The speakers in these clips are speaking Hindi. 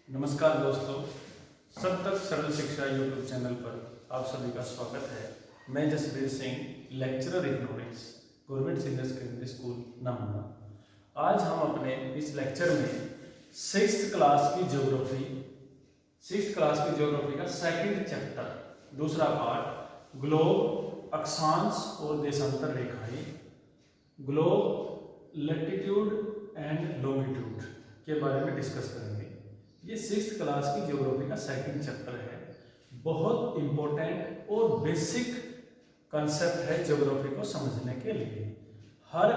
नमस्कार दोस्तों, सब तक सरल शिक्षा यूट्यूब चैनल पर आप सभी का स्वागत है। मैं Jasvir Singh, lecturer economics, government senior secondary school Namda. आज हम अपने इस लेक्चर में सिक्स्थ क्लास की ज्योग्राफी का सेकंड चैप्टर, दूसरा पार्ट, ग्लोब, अक्षांश और देशांतर रेखाएं, ग्लोब, लैटिट्यूड एंड लॉन्गिट्यूड के बारे में डिस्कस करेंगे। ये सिक्स्थ क्लास की ज्योग्राफी का सेकंड चैप्टर है। बहुत इंपॉर्टेंट और बेसिक कंसेप्ट है ज्योग्राफी को समझने के लिए। हर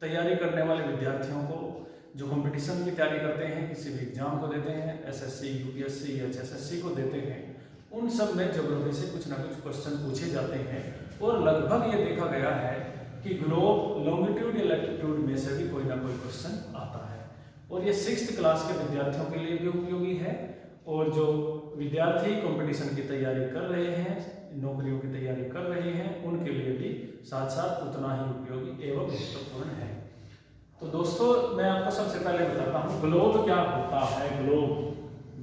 तैयारी करने वाले विद्यार्थियों को जो कंपटीशन की तैयारी करते हैं, किसी भी एग्जाम को देते हैं, एसएससी, यूपीएससी या एचएसएससी को देते हैं, उन सब में ज्योग्राफी से कुछ ना कुछ क्वेश्चन पूछे जाते हैं। और लगभग ये देखा गया है कि ग्लोब, लॉन्गिट्यूड या लैटिट्यूड में से भी कोई ना कोई क्वेश्चन आता है। और ये सिक्स्थ क्लास के विद्यार्थियों के लिए भी उपयोगी है, और जो विद्यार्थी कंपटीशन की तैयारी कर रहे हैं, नौकरियों की तैयारी कर रहे हैं, उनके लिए भी साथ साथ उतना ही उपयोगी एवं महत्वपूर्ण है। तो दोस्तों, मैं आपको सबसे पहले बताता हूँ ग्लोब क्या होता है।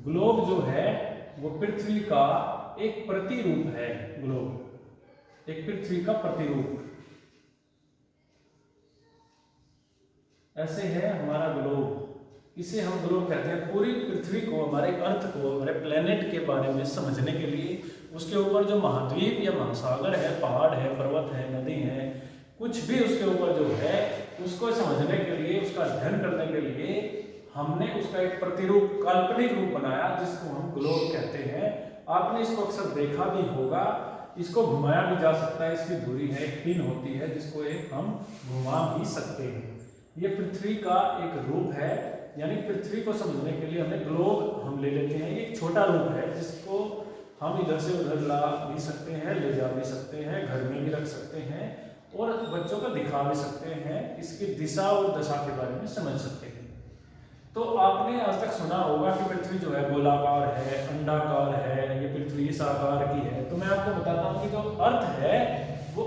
ग्लोब जो है वो पृथ्वी का एक प्रतिरूप है। ग्लोब एक पृथ्वी का प्रतिरूप ऐसे है हमारा ग्लोब। इसे हम ग्लोब कहते हैं। पूरी पृथ्वी को, हमारे अर्थ को, हमारे प्लेनेट के बारे में समझने के लिए उसके ऊपर जो महाद्वीप या महासागर है, पहाड़ है, पर्वत है, नदी है, कुछ भी उसके ऊपर जो है, उसको समझने के लिए, उसका अध्ययन करने के लिए हमने उसका एक प्रतिरूप, काल्पनिक रूप बनाया, जिसको हम ग्लोब कहते हैं। आपने इसको अक्सर देखा भी होगा। इसको घुमाया भी जा सकता है। इसकी धुरी है, एक पिन होती है, जिसको एक हम घुमा भी सकते हैं। ये पृथ्वी का एक रूप है। यानी पृथ्वी को समझने के लिए हमें ग्लोब हम ले लेते हैं। ये एक छोटा रूप है जिसको हम इधर से उधर ला भी सकते हैं, ले जा भी सकते हैं, घर में भी रख सकते हैं और बच्चों को दिखा भी सकते हैं। इसकी दिशा और दशा के बारे में समझ सकते हैं। तो आपने आज तक सुना होगा कि पृथ्वी जो है गोलाकार है, अंडाकार है, ये पृथ्वी इस आकार की है। तो मैं आपको बताता हूँ कि जो अर्थ है वो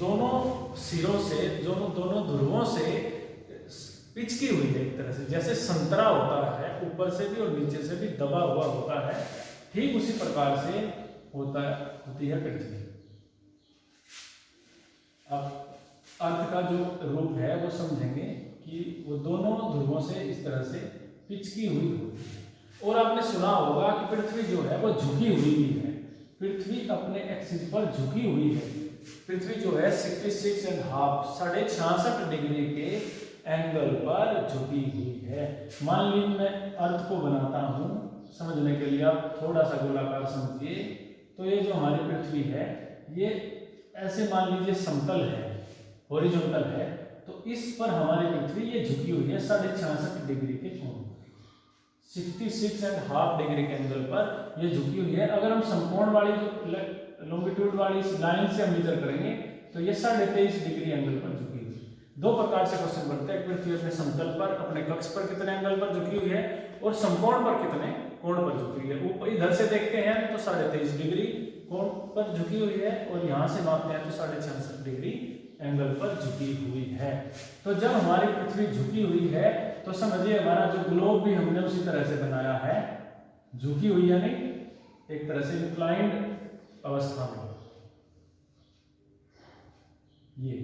दोनों सिरों से, दोनों ध्रुवों से पिचकी हुई है। एक तरह से जैसे संतरा होता है, ऊपर से भी और नीचे से भी दबा हुआ होता है, ठीक उसी प्रकार से होती है पृथ्वी। अब अर्थ का जो रूप है वो समझेंगे कि वो दोनों ध्रुवों से इस तरह से पिचकी हुई होती है। और आपने सुना होगा कि पृथ्वी जो है वो झुकी हुई भी है। पृथ्वी अपने एक्सिस पर झुकी हुई है। पृथ्वी जो है 66.5, 66.5 डिग्री के एंगल पर झुकी हुई है। मान लीजिए मैं अर्थ को बनाता हूं समझने के लिए, आप थोड़ा सा गोलाकार समझिए। तो ये जो हमारी पृथ्वी है, ये ऐसे मान लीजिए समतल है, हॉरिजॉन्टल है। तो इस पर हमारी पृथ्वी ये झुकी हुई है 66.5 डिग्री के कोण, 66.5 डिग्री के एंगल पर ये झुकी हुई है। अगर हम समकोण वाली जो लॉन्गिट्यूड वाली इस लाइन से हम मेजर करेंगे तो ये 23.5 डिग्री एंगल पर झुकी हुई है। दो प्रकार से क्वेश्चन बनते हैं। पृथ्वी अपने समतल पर, अपने कक्ष पर कितने एंगल पर झुकी हुई है और समकोण पर कितने कोण पर झुकी हुई है। ऊपर इधर से देखते हैं तो 23.5 डिग्री कोण पर झुकी हुई है, और यहाँ से मापते हैं तो 66.5 डिग्री एंगल पर झुकी हुई है। तो जब हमारी पृथ्वी झुकी हुई है तो समझिए हमारा जो ग्लोब भी हमने उसी तरह से बनाया है, झुकी हुई यानी एक तरह से इंक्लाइंड अवस्था में। ये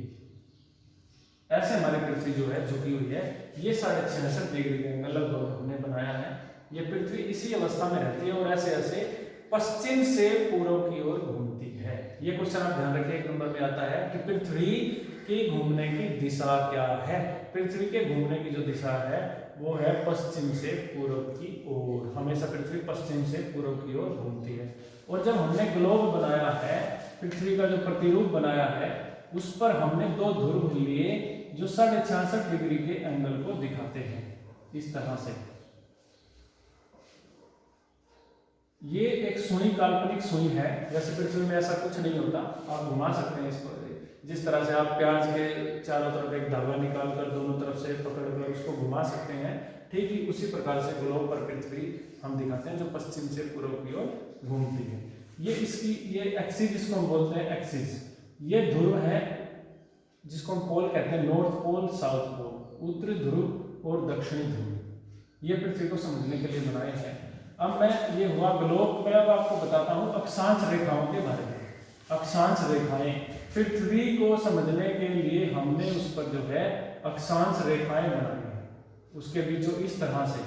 ऐसे हमारी पृथ्वी जो है झुकी हुई है। ये 66.5 डिग्री के एंगल लगभग हमने बनाया है। ये पृथ्वी इसी अवस्था में रहती है और ऐसे ऐसे पश्चिम से पूर्व की ओर घूमती है। ये क्वेश्चन आप ध्यान रखिए, 1 नंबर में आता है कि पृथ्वी की घूमने की दिशा क्या है। पृथ्वी के घूमने की जो दिशा है वो है पश्चिम से पूर्व की ओर। हमेशा पृथ्वी पश्चिम से पूर्व की ओर घूमती है। और जब हमने ग्लोब बनाया है, पृथ्वी का जो प्रतिरूप बनाया है, उस पर हमने दो ध्रुव लिए जो 66.5 डिग्री के एंगल को दिखाते हैं इस तरह से। ये एक सुई, काल्पनिक सुई है। जैसे पृथ्वी में ऐसा कुछ नहीं होता, आप घुमा सकते हैं इसको। जिस तरह से आप प्याज के चारों तरफ एक धागा निकाल कर दोनों तरफ से पकड़कर उसको घुमा सकते हैं, ठीक ही उसी प्रकार से ग्लोब पर पृथ्वी हम दिखाते हैं जो पश्चिम से पूर्व की ओर घूमती है। ये एक्सिस जिसको हम बोलते हैं एक्सिस, ये ध्रुव है जिसको हम पोल कहते हैं, नॉर्थ पोल, साउथ पोल, उत्तरी ध्रुव और दक्षिणी ध्रुव। ये पृथ्वी को समझने के लिए बनाए हैं। अब मैं ये हुआ ग्लोब, मैं अब आपको बताता हूँ अक्षांश रेखाओं के बारे में। अक्षांश रेखाएं, पृथ्वी को समझने के लिए हमने उस पर जो है अक्षांश रेखाएं बनाई हैं। उसके बीचों इस तरह से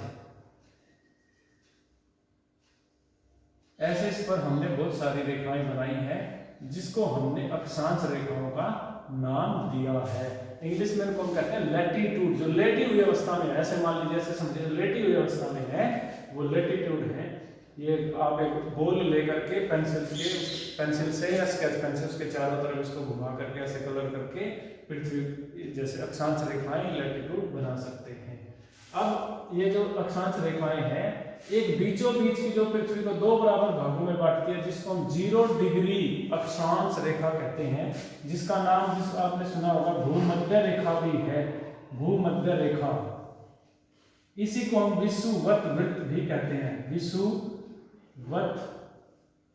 ऐसे इस पर हमने बहुत सारी रेखाएं बनाई हैं, जिसको हमने अक्षांश रेखाओं का नाम दिया है। इंग्लिश में इनको हम कहते हैं लैटिट्यूड। जो लेटी हुई अवस्था में, ऐसे मान लीजिए, ऐसे समझिए लेटी हुई अवस्था में है, वो लैटिट्यूड है। ये आप एक बॉल लेकर के पेंसिल से या स्केच पेंसिल उसके चारों तरफ इसको घुमा करके ऐसे कलर करके पृथ्वी जैसे अक्षांश रेखाएं लैटिट्यूड बना सकते हैं। अब ये जो अक्षांश रेखाएं हैं, एक बीचों बीच की जो पृथ्वी को दो बराबर भागों में बांटती है, जिसको हम 0 डिग्री अक्षांश रेखा कहते हैं, जिसका नाम जिस आपने सुना होगा भूमध्य रेखा भी है, भूमध्य रेखा। इसी को हम विषुवत वृत्त भी कहते हैं, विषुवत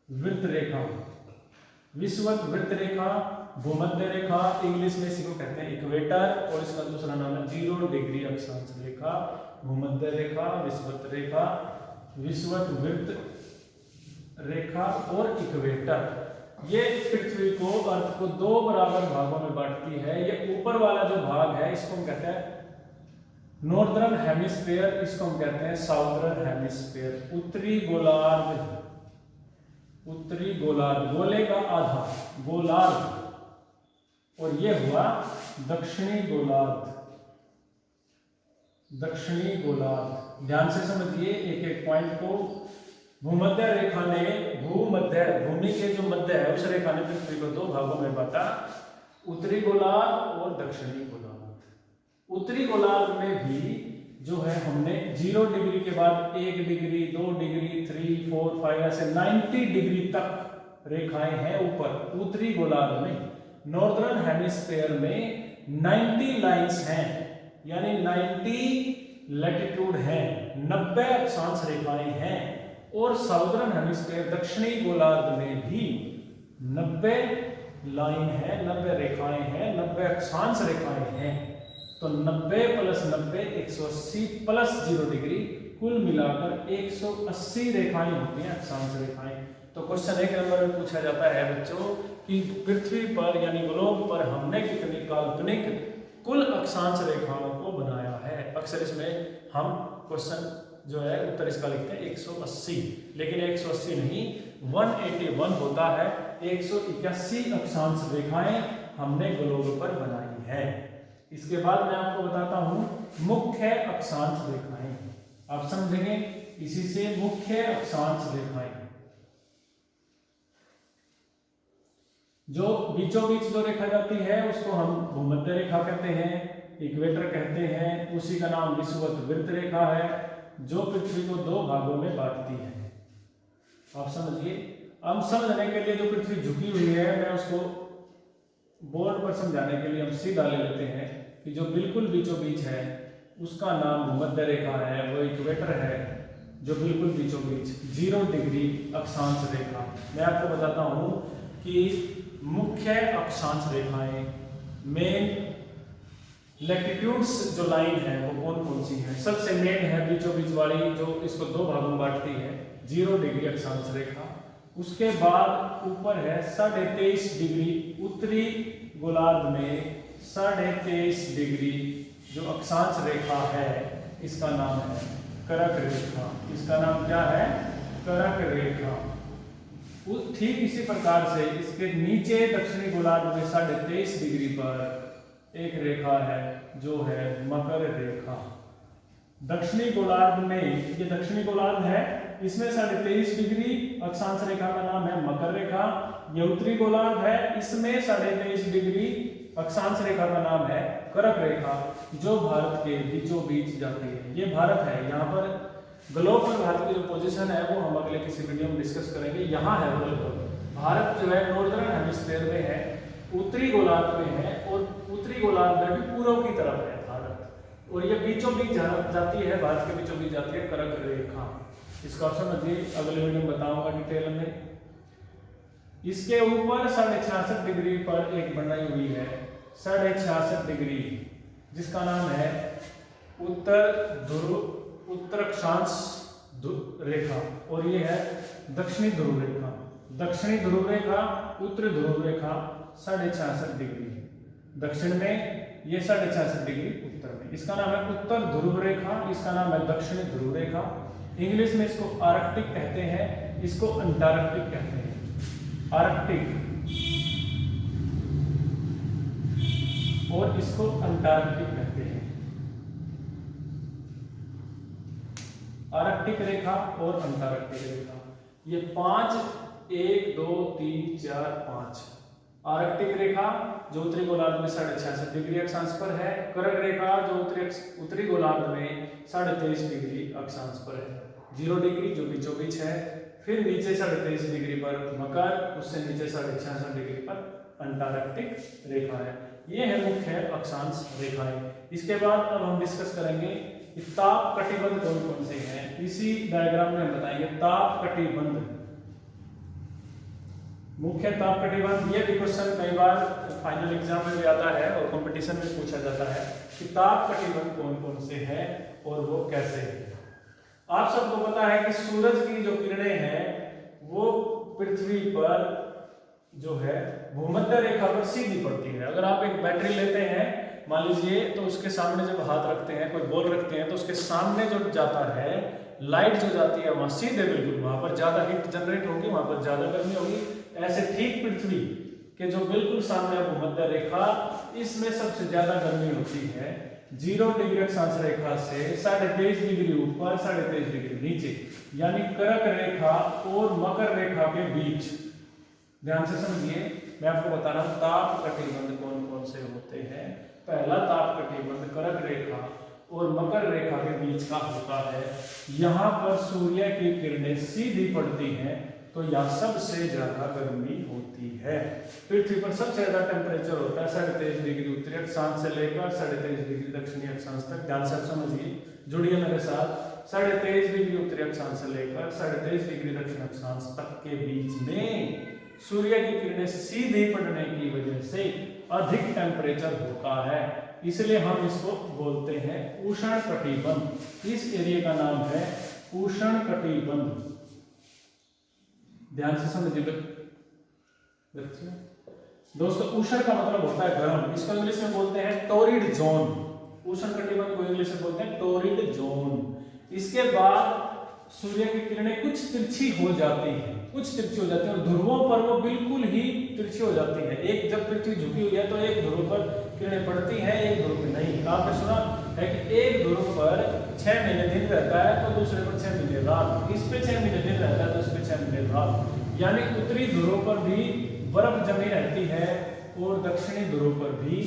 वृत्त रेखा, विषुवत वृत्त रेखा, भूमध्य रेखा, इंग्लिश में इसी को कहते हैं इक्वेटर, और इसका दूसरा नाम है 0 डिग्री अक्षांश रेखा, भूमध्य रेखा, विषुवत रेखा, विषुवत वृत्त रेखा और इक्वेटर। ये पृथ्वी को, अर्थ को दो बराबर भागों में बांटती है। ये ऊपर वाला जो भाग है इसको हम कहते हैं नॉर्दर्न हेमिस्फीयर, इसको हम कहते हैं साउदर्न हेमिस्फीयर। उत्तरी गोलार्ध, उत्तरी गोलार्ध, गोले का आधा गोलार्ध, और ये हुआ दक्षिणी गोलार्ध, दक्षिणी गोलार्ध। ध्यान से समझिए एक एक पॉइंट को। भूमध्य रेखा ने, भूमध्य, भूमि के जो मध्य है उस रेखा ने पृथ्वी को दो भागों में बांटा, उत्तरी गोलार्ध और दक्षिणी गोलार्ध। उत्तरी गोलार्ध में भी जो है हमने 0 डिग्री के बाद 1 डिग्री, 2 डिग्री, 3, 4, 5 ऐसे 90 डिग्री तक रेखाएं हैं ऊपर उत्तरी गोलार्ध में। नॉर्दर्न हेमिस्फीयर में 90 लाइंस हैं, यानी 90 लैटिट्यूड है, 90 अक्षांश रेखाएं हैं। और साउदर्न हेमिस्फीयर दक्षिणी गोलार्ध में भी 90 लाइन है, 90 रेखाएं हैं, 90 अक्षांश रेखाएं हैं। तो 90 + 90 180 + 0 डिग्री, कुल मिलाकर 180 रेखाएं होती हैं, अक्षांश रेखाएं। तो क्वेश्चन 1 नंबर में पूछा जाता है बच्चों कि पृथ्वी पर यानी ग्लोब पर हमने कितनी काल्पनिक कुल अक्षांश रेखाओं को बनाया है। अक्सर इसमें हम क्वेश्चन जो है उत्तर इसका लिखते हैं 180, लेकिन 180 नहीं 181 होता है। 181 अक्षांश रेखाएं हमने ग्लोब पर बनाई है। इसके बाद मैं आपको बताता हूं मुख्य अक्षांश रेखाएं, आप समझेंगे इसी से। मुख्य अक्षांश रेखाएं जो बीचों बीच जो रेखा जाती है उसको हम भूमध्य रेखा कहते हैं, इक्वेटर कहते हैं। उसी का नाम विषुवत वृत्त रेखा है, जो पृथ्वी को दो भागों में बांटती है। आप समझिए। अब समझने के लिए जो पृथ्वी झुकी हुई है, मैं उसको बोर्ड पर समझाने के लिए हम सीधा ले लेते हैं कि जो बिल्कुल बीचों बीच है उसका नाम भूमध्य रेखा है, वो इक्वेटर है जो बिल्कुल बीचों बीच 0 डिग्री अक्षांश रेखा। मैं आपको बताता हूं कि मुख्य अक्षांश रेखाएं, मेन लैटिट्यूड्स जो लाइन है वो कौन कौन सी है। सबसे मेन है बीचों बीच वाली जो इसको दो भागों में बांटती है, 0 डिग्री अक्षांश रेखा। उसके बाद ऊपर है 23.5 डिग्री, उत्तरी गोलार्ध में 23.5 डिग्री जो अक्षांश रेखा है, इसका नाम है करक रेखा। इसका नाम क्या है? करक रेखा। ठीक इसी प्रकार से इसके नीचे दक्षिणी गोलार्ध में 23.5 डिग्री पर एक रेखा है जो है मकर रेखा। दक्षिणी गोलार्ध में, ये दक्षिणी गोलार्ध है, इसमें 23.5 डिग्री अक्षांश रेखा का नाम है मकर रेखा। ये उत्तरी गोलार्ध है, इसमें 23.5 डिग्री अक्षांश रेखा का नाम है करक रेखा, जो भारत के बीचों बीच जाती है। ये भारत है, यहाँ पर ग्लोब पर भारत की जो पोजीशन है वो हम अगले किसी वीडियो में डिस्कस करेंगे। यहाँ है भारत जो है नॉर्दर्न हेमिस्फीयर में है, उत्तरी गोलार्ध में है, और उत्तरी गोलार्ध में भी पूर्व की तरफ है भारत, और ये बीचों बीच जाती है, भारत के बीचों बीच जाती है करक रेखा। इसका ऑप्शन समझिए, अगले वीडियो में बताऊंगा डिटेल में। इसके ऊपर 66.5 डिग्री पर एक बनाई हुई है 66.5 डिग्री, जिसका नाम है उत्तर ध्रुव उत्तर अक्षांश रेखा और ये है दक्षिणी ध्रुव रेखा। दक्षिणी ध्रुव रेखा, उत्तरी ध्रुव रेखा 66.5 डिग्री है दक्षिण में, ये 66.5 डिग्री उत्तर में। इसका नाम है उत्तर ध्रुव रेखा, इसका नाम है दक्षिणी ध्रुव रेखा। इंग्लिश में इसको आर्कटिक कहते हैं, इसको अंटार्कटिक कहते हैं। आर्कटिक और इसको अंटार्कटिक कहते हैं। आर्कटिक रेखा और अंटार्कटिक रेखा, ये 5 1 2 3 4 5। आर्कटिक रेखा जो उत्तरी गोलार्ध में 66.5 डिग्री अक्षांश पर है। कर्क रेखा जो उत्तरी गोलार्ध में 23.5 डिग्री अक्षांश पर है। 0 डिग्री जो बीचों बीच है। फिर नीचे 23.5 डिग्री पर मकर, उससे नीचे 66.5 डिग्री पर अंटार्कटिक रेखा है। ये है मुख्य अक्षांश रेखाएं। इसके बाद अब हम डिस्कस करेंगे कि ताप कटिबंध कौन कौन से हैं। इसी डायग्राम में हम बताएंगे ताप कटिबंध, मुख्य ताप कटिबंध। ये भी क्वेश्चन कई बार फाइनल एग्जाम में भी आता है और कंपटीशन में पूछा जाता है कि ताप कटिबंध कौन कौन से हैं और वो कैसे हैं। आप सबको पता है कि सूरज की जो किरणें हैं वो पृथ्वी पर जो है भूमध्य रेखा पर सीधी पड़ती है। अगर आप एक बैटरी लेते हैं मान लीजिए, तो उसके सामने जब हाथ रखते हैं, कोई बॉल रखते हैं, तो उसके सामने जो जाता है लाइट जो जाती है वहां सीधे बिल्कुल वहां पर ज्यादा हीट जनरेट होगी, वहां पर ज्यादा गर्मी होगी। ऐसे ठीक पृथ्वी के जो बिल्कुल सामने भूमध्य रेखा, इसमें सबसे ज्यादा गर्मी होती है 0 डिग्री अक्षांश रेखा से 23.5 डिग्री ऊपर 23.5 डिग्री नीचे, यानी कर्क रेखा और मकर रेखा के बीच। ध्यान से समझिए, मैं आपको बता रहा हूं ताप कटिबंध कौन कौन से होते हैं। पहला ताप कटिबंध कर्क रेखा और मकर रेखा के बीच का होता है। यहाँ पर सूर्य की किरणें सीधी पड़ती हैं तो यहाँ सबसे ज्यादा गर्मी होती है। पृथ्वी पर सबसे ज्यादा टेम्परेचर होता है 23.5 डिग्री उत्तरी अक्षांश से लेकर 23.5 डिग्री दक्षिणी अक्षांश तक। ध्यान से समझिए, जुड़िए मेरे साथ। 23.5 डिग्री उत्तरी अक्षांश से लेकर 23.5 डिग्री दक्षिण अक्षांश तक के बीच में सूर्य की किरणें सीधी पड़ने की वजह से अधिक टेम्परेचर होता है, इसलिए हम इसको बोलते हैं उष्ण कटिबंध। इस एरिया का नाम है उष्ण कटिबंध। ध्यान से समझिए बच्चे। दोस्तों उष्ण का मतलब होता है गर्म, इसको इंग्लिश में बोलते हैं टोरिड जोन। उष्ण कटिबंध को इंग्लिश में बोलते हैं टोरिड जोन। इसके बाद सूर्य की किरणें कुछ तिरछी हो जाती हैं, कुछ तिरछी हो जाती है और ध्रुवों पर वो बिल्कुल ही तिरछी हो जाती है। एक जब पृथ्वी झुकी हुई है तो एक ध्रुव पर किरणें पड़ती हैं, एक ध्रुव पर नहीं। आपने सुना है कि एक ध्रुव पर 6 महीने दिन रहता है तो दूसरे पर 6 महीने रात। इस पे 6 महीने दिन रहता है तो इस पे 6 महीने रात। यानी उत्तरी ध्रुव पर भी बर्फ जमी रहती है और दक्षिणी ध्रुव पर भी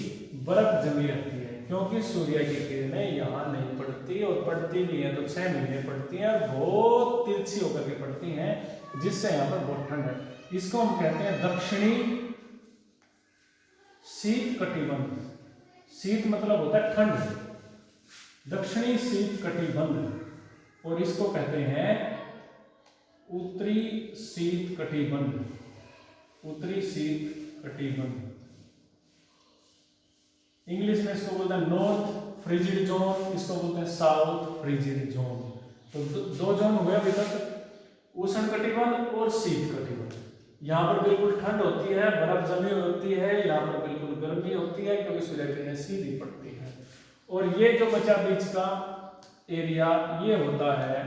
बर्फ जमी रहती है, क्योंकि सूर्य की किरणें यहाँ नहीं पड़ती, और पड़ती भी है तो 6 महीने पड़ती हैं और बहुत तिरछी होकर के पड़ती हैं, जिससे यहाँ पर बहुत ठंड है। इसको हम कहते हैं दक्षिणी शीत कटिबंध। शीत मतलब होता है ठंड, दक्षिणी शीत कटिबंध। और इसको कहते हैं उत्तरी शीत कटिबंध। उत्तरी शीत कटिबंध, इंग्लिश में इसको बोलते हैं नॉर्थ फ्रिजिड जोन, इसको बोलते हैं साउथ फ्रिजिड जोन। तो दो जोन हुए अभी तक, उष्ण कटिबंध और शीत कटिबंध। यहाँ पर बिल्कुल ठंड होती है, बर्फ जमी होती है, यहाँ पर बिल्कुल गर्मी होती है क्योंकि सूर्य किरणें सीधी पड़ती है। और ये जो बचा बीच का एरिया ये होता है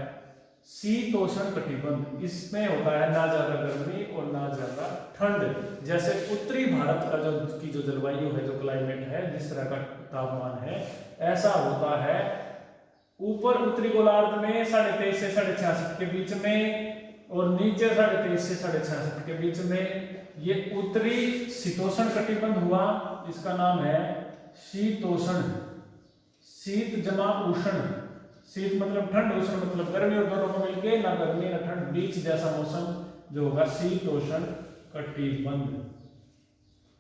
शीतोष्ण कटिबंध। इसमें होता है ना ज्यादा गर्मी और ना ज्यादा ठंड। जैसे उत्तरी भारत का जो जलवायु है, जो क्लाइमेट है, जिस तरह का तापमान है, ऐसा होता है ऊपर उत्तरी गोलार्ध में 23.5 से 66 के बीच में, और नीचे 23.5 से 66 के बीच में ये उत्तरी शीतोष्ण कटिबंध हुआ। इसका नाम है शीतोष्ण। शीत जमा उष्ण, शीत मतलब ठंड, उष्ण मतलब गर्मी, और दोनों को मिलके ना गर्मी ना ठंड, बीच जैसा मौसम जो होगा शीतोष्ण कटिबंध।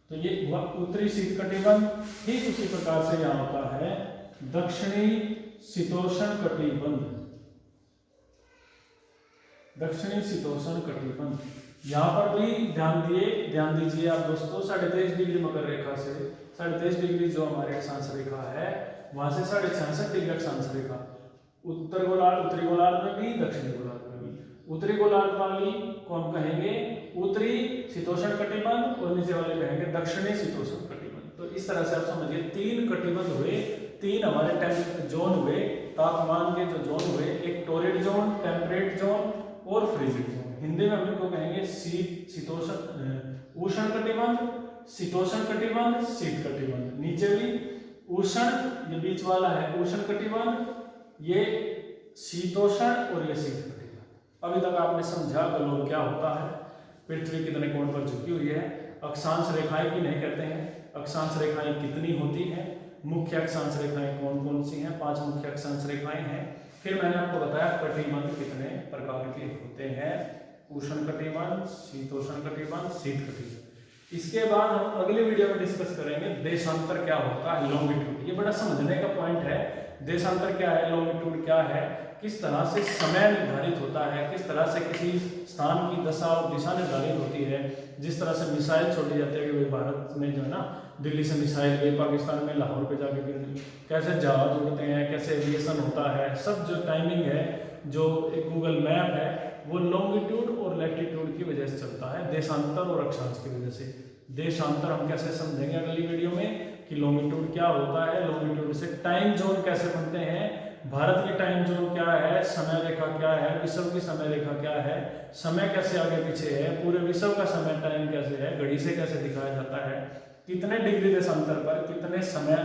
तो ये हुआ उत्तरी शीत कटिबंध। ठीक उसी प्रकार से यहाँ होता है दक्षिणी शीतोष्ण कटिबंध। दक्षिणी शीतोष्ण कटिबंध, यहाँ पर भी ध्यान दीजिए आप दोस्तों। 23.5 डिग्री मकर रेखा से 23.5 डिग्री जो हमारे अक्षांश रेखा है, वहां से 66.5 डिग्री अक्षांश रेखा, उत्तर गोलार्ध, उत्तरी गोलार्ध में भी, दक्षिणी गोलार्ध में भी। उत्तरी गोलार्ध वाली को हम कहेंगे उत्तरी शीतोष्ण कटिबंध और नीचे वाले कहेंगे दक्षिणी शीतोष्ण कटिबंध। तो इस तरह से आप समझिए 3 कटिबंध हुए, 3 हमारे टेम्परेचर जोन हुए, तापमान के जो जोन हुए, एक टोरिड जोन, टेम्परेट जोन और फ्रीजिड जोन। हिंदी में हम इनको कहेंगे उष्ण कटिबंध, शीतोष्ण कटिबंध, शीत कटिबंध। नीचे भी उष्ण, ये बीच वाला है उष्ण कटिबंध, ये शीतोष्ण और ये शीत कटिबंध। अभी तक आपने समझा ग्लोब क्या होता है, पृथ्वी कितने कोण पर झुकी हुई है, अक्षांश रेखाएं किन्हें कहते हैं, अक्षांश रेखाएं कितनी होती हैं, मुख्य अक्षांश रेखाएं कौन कौन सी हैं, 5 मुख्य अक्षांश रेखाएं हैं। फिर मैंने आपको बताया कटिबंध कितने प्रकार के होते हैं, उष्ण कटिबंध, शीतोष्ण कटिबंध, शीत कटिबंध। इसके बाद हम अगले वीडियो में डिस्कस करेंगे देशांतर क्या होता है, लॉन्गिट्यूड। ये बड़ा समझने का पॉइंट है, देशांतर क्या है, लॉन्गिट्यूड क्या है, किस तरह से समय निर्धारित होता है, किस तरह से किसी स्थान की दशा और दिशा निर्धारित होती है। जिस तरह से मिसाइल छोड़ी जाती है कि भाई भारत में जो है ना दिल्ली से मिसाइल गई, पाकिस्तान में लाहौर पे जाके गिरी, कैसे जहाज उड़ते हैं, कैसे एविएशन होता है, सब जो टाइमिंग है, जो एक गूगल मैप है, वो लॉन्गिट्यूड और लैटिट्यूड की वजह से चलता है, देशांतर और अक्षांश की वजह से। देशांतर हम कैसे समझेंगे अगली वीडियो में कि लॉन्गिट्यूड क्या होता है, लॉन्गिट्यूड से टाइम जोन कैसे बनते हैं, भारत की टाइम जोन क्या है, समय रेखा क्या है, विश्व की समय रेखा क्या है, समय कैसे आगे पीछे है, पूरे विश्व का समय टाइम कैसे है, घड़ी से कैसे दिखाया जाता है, कितने डिग्री देशांतर पर कितने समय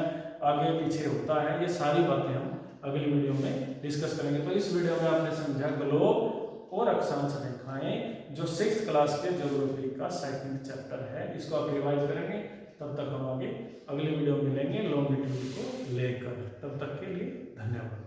आगे पीछे होता है, ये सारी बातें हम अगली वीडियो में डिस्कस करेंगे। तो इस वीडियो में आपने समझा ग्लोब और अक्षांश रेखाएं, जो 6th क्लास के ज्योग्राफी का 2nd चैप्टर है, इसको आप रिवाइज करेंगे। तब तक हम आगे अगली वीडियो में मिलेंगे लॉन्गिट्यूड को लेकर। तब तक के लिए धन्यवाद।